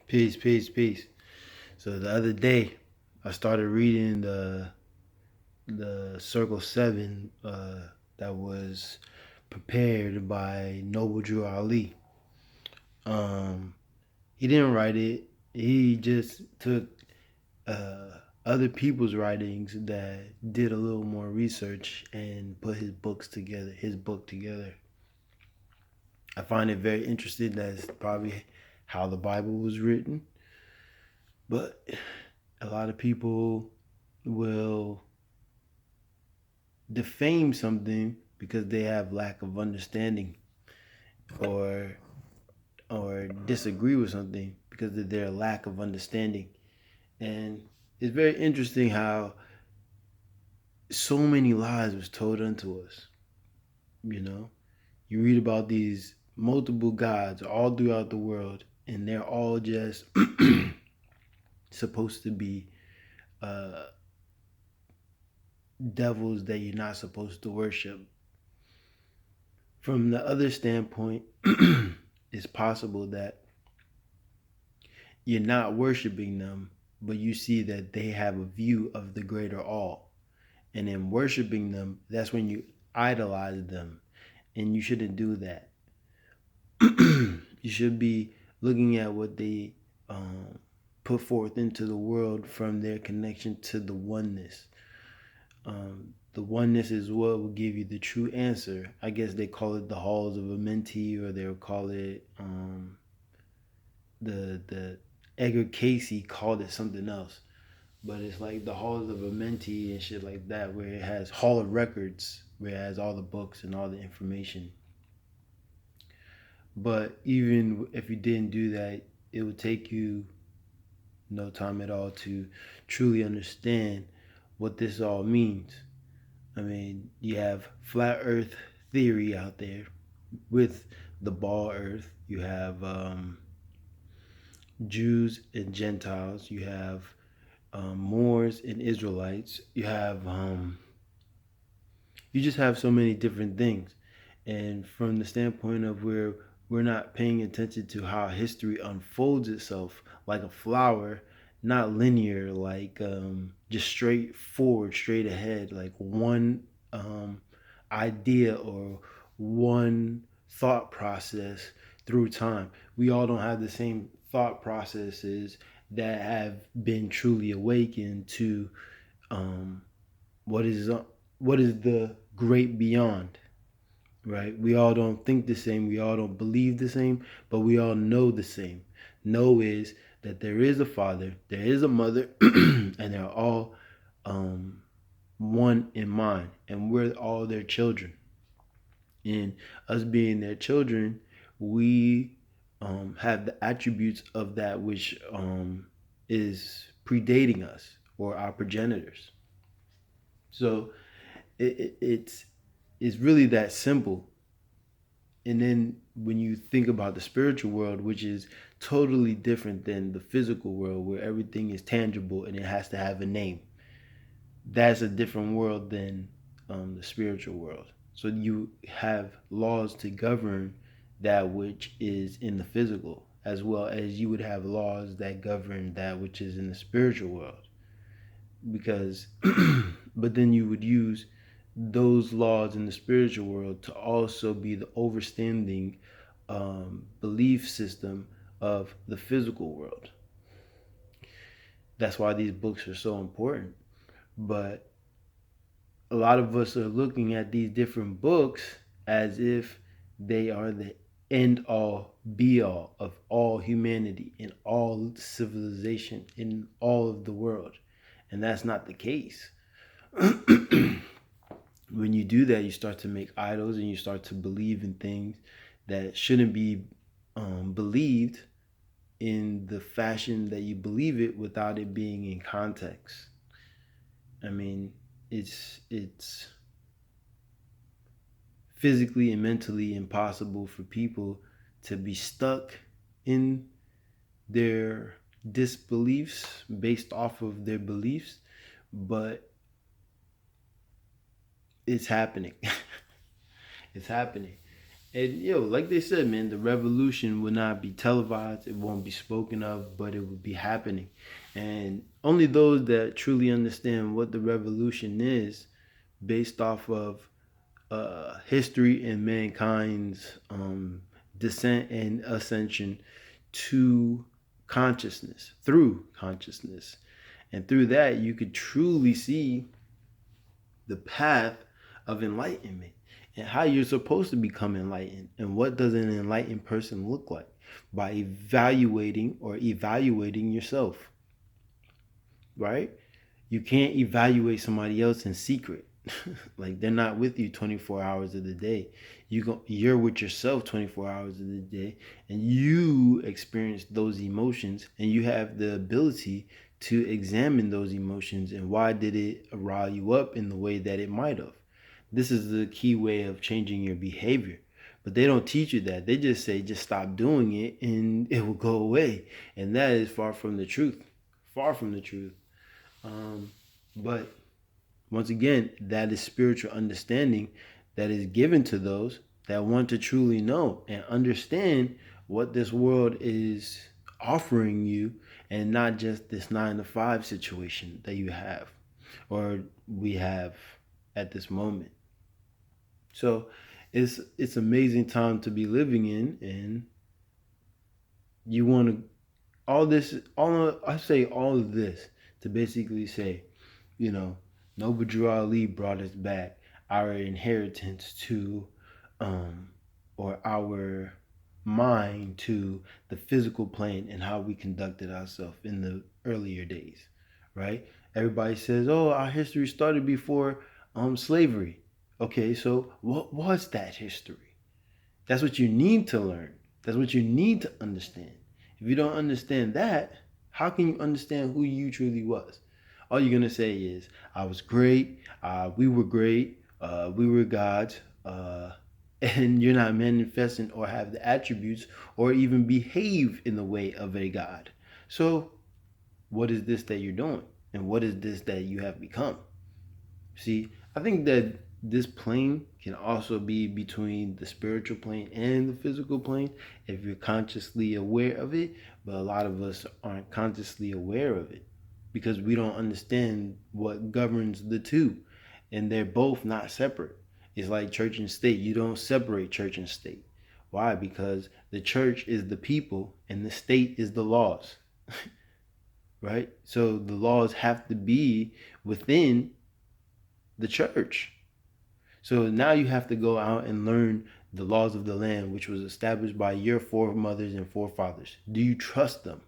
Peace, peace, peace. So the other day, I started reading the Circle Seven that was prepared by Noble Drew Ali. Um, he didn't write it. He just took other people's writings that did a little more research and put his books together. His book together. I find it very interesting. That's probably how the Bible was written, but a lot of people will defame something because they have lack of understanding, or disagree with something because of their lack of understanding. And it's very interesting how so many lies was told unto us. You know, you read about these multiple gods all throughout the world, and they're all just supposed to be uh, devils that you're not supposed to worship. From the other standpoint, it's possible that you're not worshiping them, but you see that they have a view of the greater all. And in worshiping them, that's when you idolize them. And you shouldn't do that. You should be looking at what they um, put forth into the world from their connection to the oneness. The oneness is what will give you the true answer. I guess they call it the halls of Amenti, or they'll call it the Edgar Casey called it something else. But it's like the halls of Amenti and shit like that, where it has Hall of Records, where it has all the books and all the information. But even if you didn't do that, it would take you no time at all to truly understand what this all means. I mean, you have flat Earth theory out there with the ball Earth. You have Jews and Gentiles. You have Moors and Israelites. You just have so many different things. And from the standpoint of where we're not paying attention to how history unfolds itself like a flower, not linear, like just straight forward, straight ahead, like one idea or one thought process through time. We all don't have the same thought processes that have been truly awakened to um, what is the great beyond, right? We all don't think the same, we all don't believe the same, but we all know the same. Know is that there is a father, there is a mother, and they're all one in mind, and we're all their children. And us being their children, we have the attributes of that which is predating us, or our progenitors. So it's really that simple. And then when you think about the spiritual world, which is totally different than the physical world, where everything is tangible and it has to have a name, that's a different world than the spiritual world. So you have laws to govern that which is in the physical, as well as you would have laws that govern that which is in the spiritual world. Because, but then you would use those laws in the spiritual world to also be the overstanding belief system of the physical world. That's why these books are so important. But a lot of us are looking at these different books as if they are the end all be all of all humanity in all civilization in all of the world. And that's not the case. When you do that, you start to make idols and you start to believe in things that shouldn't be believed in the fashion that you believe it without it being in context. I mean, it's physically and mentally impossible for people to be stuck in their disbeliefs based off of their beliefs, but it's happening. It's happening. And like they said, man, the revolution will not be televised. It won't be spoken of, but it will be happening. And only those that truly understand what the revolution is, based off of history and mankind's descent and ascension to consciousness, through consciousness. And through that, you could truly see the path of enlightenment and how you're supposed to become enlightened. And what does an enlightened person look like? By evaluating yourself, right? You can't evaluate somebody else in secret. Like, they're not with you 24 hours of the day. You're with yourself 24 hours of the day, and you experience those emotions, and you have the ability to examine those emotions and why did it rile you up in the way that it might have. This is the key way of changing your behavior. But they don't teach you that. They just say just stop doing it and it will go away. And that is far from the truth. Far from the truth. But once again, that is spiritual understanding that is given to those that want to truly know and understand what this world is offering you, and not just this 9 to 5 situation that you have or we have at this moment. So it's amazing time to be living in, and you want to I say all of this to basically say, Noble Drew Ali brought us back our inheritance to, or our mind to the physical plane and how we conducted ourselves in the earlier days, right? Everybody says, oh, our history started before slavery. Okay, so what was that history? That's what you need to learn. That's what you need to understand. If you don't understand that, how can you understand who you truly was? All you're going to say is, I was great, we were great, we were gods, and you're not manifesting or have the attributes or even behave in the way of a god. So what is this that you're doing? And what is this that you have become? See, I think that this plane can also be between the spiritual plane and the physical plane if you're consciously aware of it, but a lot of us aren't consciously aware of it because we don't understand what governs the two, and they're both not separate. It's like church and state. You don't separate church and state. Why? Because the church is the people and the state is the laws. Right? So the laws have to be within the church. So now you have to go out and learn the laws of the land, which was established by your foremothers and forefathers. Do you trust them?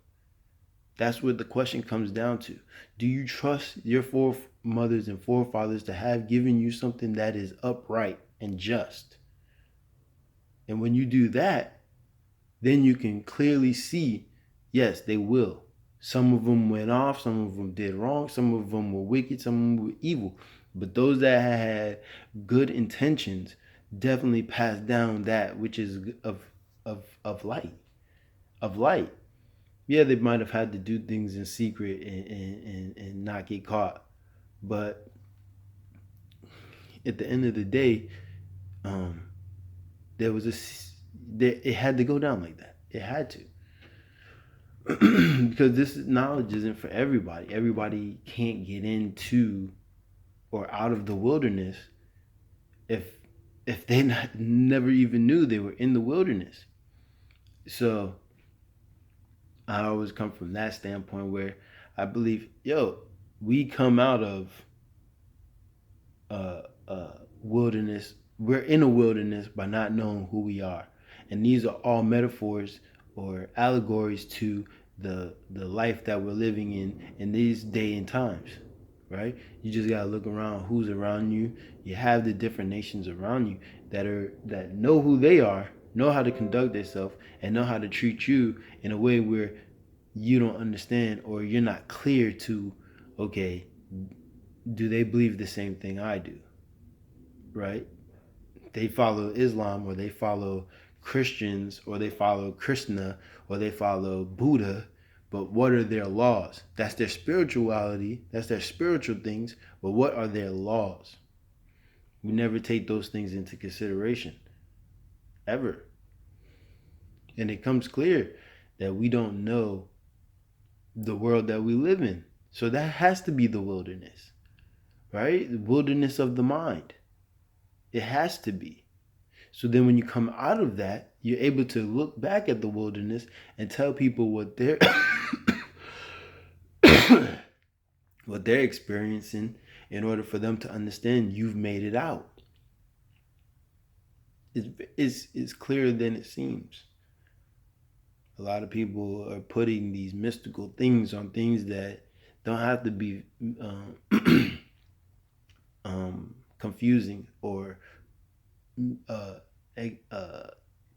That's what the question comes down to. Do you trust your foremothers and forefathers to have given you something that is upright and just? And when you do that, then you can clearly see, yes, they will. Some of them went off, some of them did wrong, some of them were wicked, some of them were evil. But those that had good intentions definitely passed down that which is of light. Of light. Yeah, they might have had to do things in secret and not get caught. But at the end of the day, there was it had to go down like that. It had to. Because this knowledge isn't for everybody. Everybody can't get into or out of the wilderness if they never even knew they were in the wilderness. So I always come from that standpoint where I believe, we come out of wilderness. We're in a wilderness by not knowing who we are. And these are all metaphors or allegories to the life that we're living in these day and times, right? You just gotta look around who's around you. You have the different nations around you that know who they are, know how to conduct themselves, and know how to treat you in a way where you don't understand or you're not clear to, okay, do they believe the same thing I do, right? They follow Islam, or they follow Christians, or they follow Krishna, or they follow Buddha, but what are their laws? That's their spirituality, that's their spiritual things, but what are their laws? We never take those things into consideration. ever. And it comes clear that we don't know the world that we live in. So that has to be the wilderness, right? The wilderness of the mind. It has to be. So then when you come out of that, you're able to look back at the wilderness and tell people what they're what they're experiencing in order for them to understand you've made it out. It's clearer than it seems. A lot of people are putting these mystical things on things that don't have to be confusing or uh,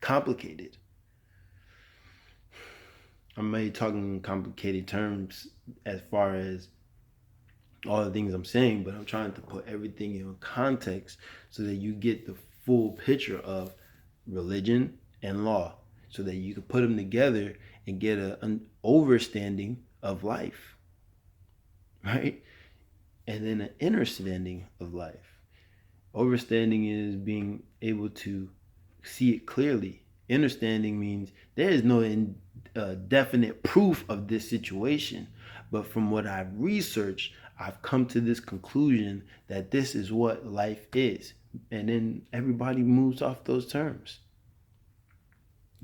complicated. I'm maybe talking complicated terms as far as all the things I'm saying, but I'm trying to put everything in context so that you get the full picture of religion and law, so that you can put them together and get an overstanding of life, right? And then an understanding of life. Overstanding is being able to see it clearly. Understanding means there is no definite proof of this situation, but from what I've researched, I've come to this conclusion that this is what life is. And then everybody moves off those terms.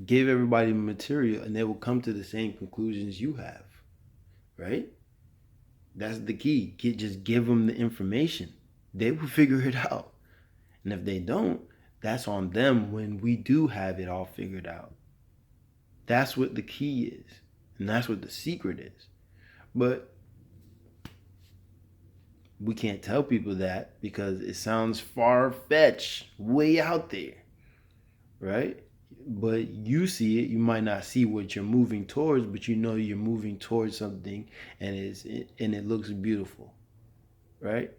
Give everybody material and they will come to the same conclusions you have, right? That's the key. Just give them the information. They will figure it out. And if they don't, that's on them when we do have it all figured out. That's what the key is. And that's what the secret is. But we can't tell people that because it sounds far-fetched, way out there, right? But you see it. You might not see what you're moving towards, but you know you're moving towards something, and it looks beautiful, right?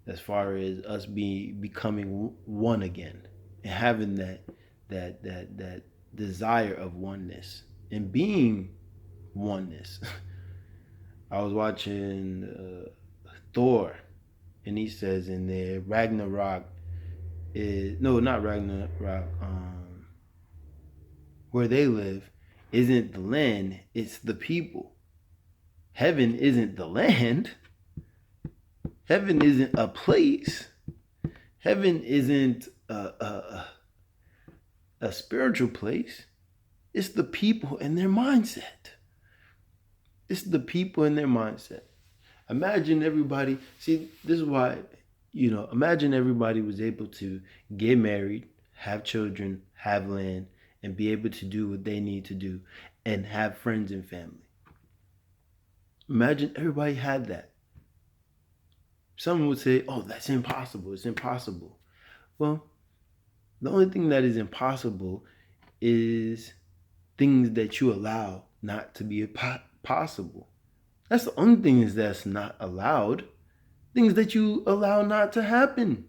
As far as us becoming one again and having that desire of oneness and being oneness. I was watching Thor, and he says in there, Ragnarok is no, not Ragnarok. Where they live isn't the land; it's the people. Heaven isn't the land. Heaven isn't a place. Heaven isn't a spiritual place. It's the people and their mindset. It's the people and their mindset. Imagine everybody, see, this is why, imagine everybody was able to get married, have children, have land, and be able to do what they need to do and have friends and family. Imagine everybody had that. Someone would say, oh, that's impossible. It's impossible. Well, the only thing that is impossible is things that you allow not to be possible. That's the only thing that's not allowed. Things that you allow not to happen.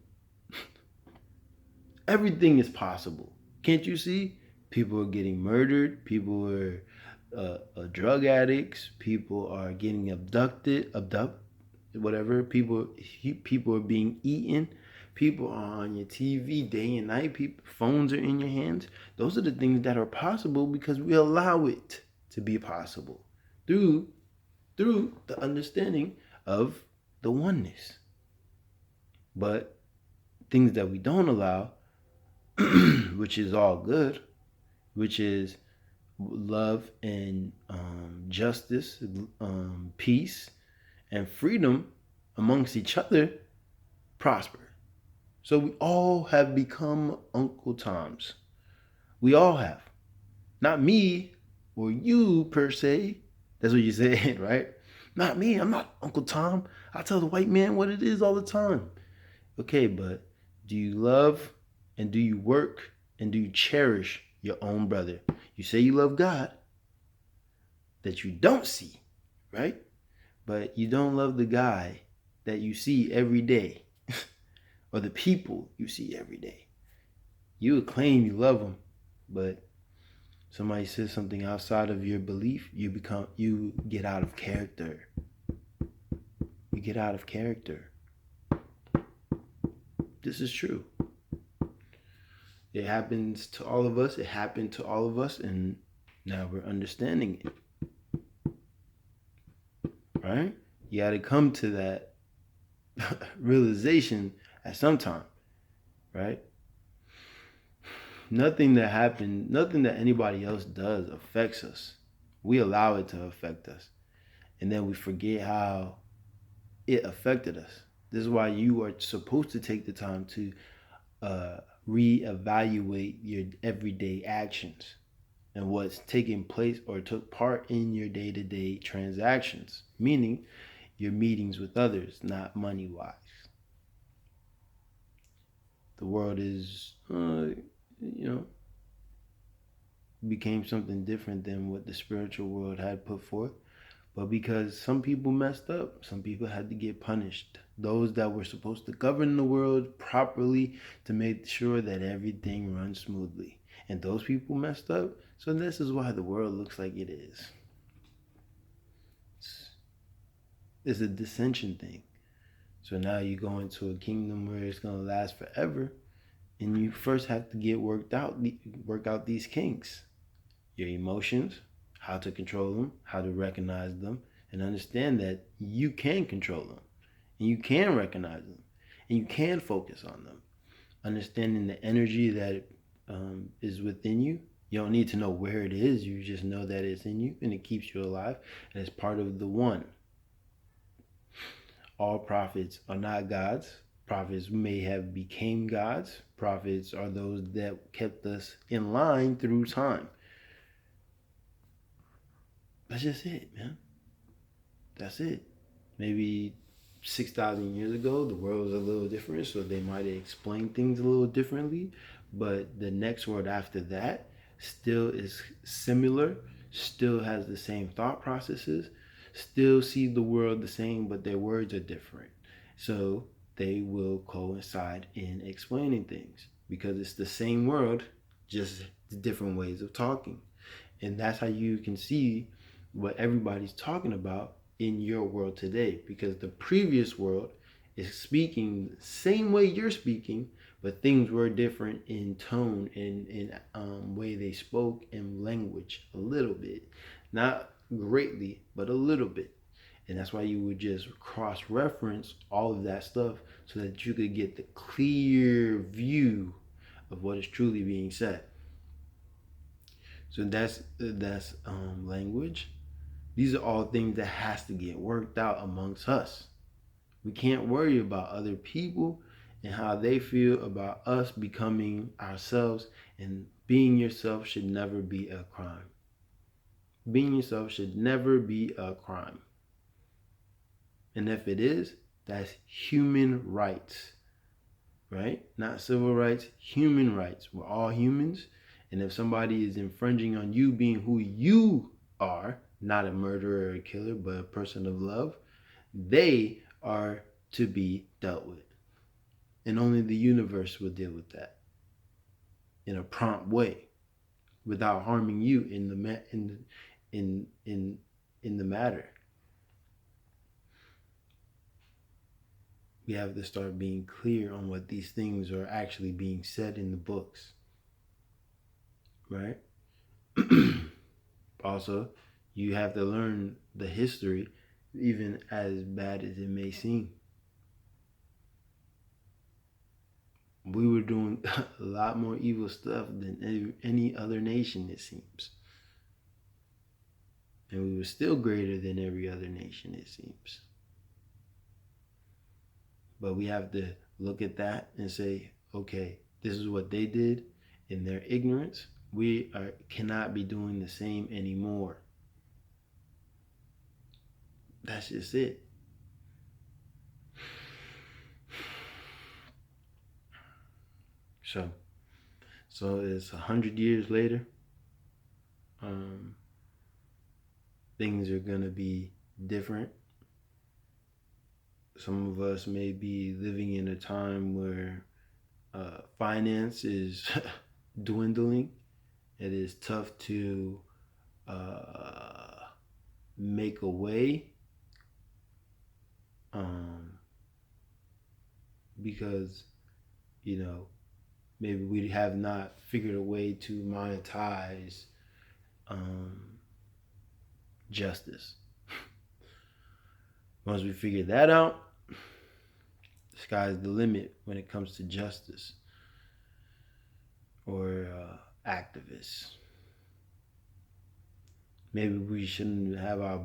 Everything is possible. Can't you see? People are getting murdered. People are drug addicts. People are getting abducted, whatever. People are being eaten. People are on your TV day and night. Phones are in your hands. Those are the things that are possible because we allow it to be possible through the understanding of the oneness. But things that we don't allow, which is all good, which is love and justice, peace, and freedom amongst each other, prosper. So we all have become Uncle Toms. We all have. Not me or you per se. That's what you said, right? Not me. I'm not Uncle Tom. I tell the white man what it is all the time. Okay, but do you love and do you work and do you cherish your own brother? You say you love God that you don't see, right? But you don't love the guy that you see every day or the people you see every day. You would claim you love them, but somebody says something outside of your belief, you get out of character. You get out of character. This is true. It happens to all of us. It happened to all of us, and now we're understanding it. Right? You got to come to that realization at some time, right? Nothing that happened, nothing that anybody else does affects us. We allow it to affect us. And then we forget how it affected us. This is why you are supposed to take the time to reevaluate your everyday actions and what's taking place or took part in your day-to-day transactions, meaning your meetings with others, not money-wise. The world is, became something different than what the spiritual world had put forth. But because some people messed up, some people had to get punished. Those that were supposed to govern the world properly to make sure that everything runs smoothly. And those people messed up. So this is why the world looks like it is. It's a dissension thing. So now you go into a kingdom where it's going to last forever. And you first have to work out these kinks. Your emotions, how to control them, how to recognize them, and understand that you can control them, and you can recognize them, and you can focus on them. Understanding the energy that is within you. You don't need to know where it is. You just know that it's in you, and it keeps you alive, and it's part of the one. All prophets are not gods. Prophets may have became gods. Prophets are those that kept us in line through time. That's just it, man. That's it. Maybe 6,000 years ago, the world was a little different, so they might have explained things a little differently. But the next world after that still is similar, still has the same thought processes, still see the world the same, but their words are different. So they will coincide in explaining things because it's the same world, just different ways of talking. And that's how you can see what everybody's talking about in your world today, because the previous world is speaking the same way you're speaking, but things were different in tone and in way they spoke and language a little bit, not greatly, but a little bit. And that's why you would just cross-reference all of that stuff so that you could get the clear view of what is truly being said. So that's language. These are all things that has to get worked out amongst us. We can't worry about other people and how they feel about us becoming ourselves. And being yourself should never be a crime. Being yourself should never be a crime. And if it is, that's human rights, right? Not civil rights, human rights. We're all humans. And if somebody is infringing on you being who you are, not a murderer or a killer, but a person of love, they are to be dealt with. And only the universe will deal with that in a prompt way without harming you in the matter. We have to start being clear on what these things are actually being said in the books. Right? Also, you have to learn the history, even as bad as it may seem. We were doing a lot more evil stuff than any other nation, it seems. And we were still greater than every other nation, it seems. But we have to look at that and say, okay, this is what they did in their ignorance. We cannot be doing the same anymore. That's just it. So it's 100 years later. Things are gonna be different. Some of us may be living in a time where finance is dwindling. It is tough to make a way because maybe we have not figured a way to monetize justice. Once we figure that out, the sky's the limit when it comes to justice or activists. Maybe we shouldn't have our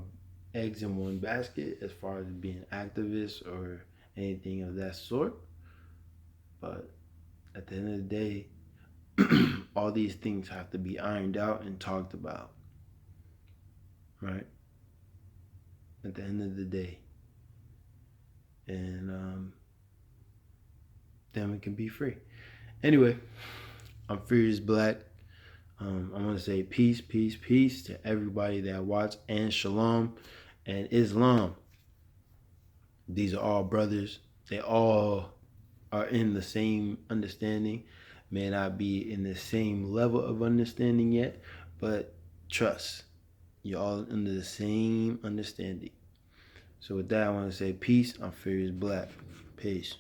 eggs in one basket as far as being activists or anything of that sort. But at the end of the day, all these things have to be ironed out and talked about, right? At the end of the day. And then we can be free. Anyway, I'm Furious Black. I want to say peace, peace, peace to everybody that watched, and shalom and Islam. These are all brothers. They all are in the same understanding. May not be in the same level of understanding yet, but trust. You're all under the same understanding. So with that, I want to say peace. I'm Furious Black. Peace.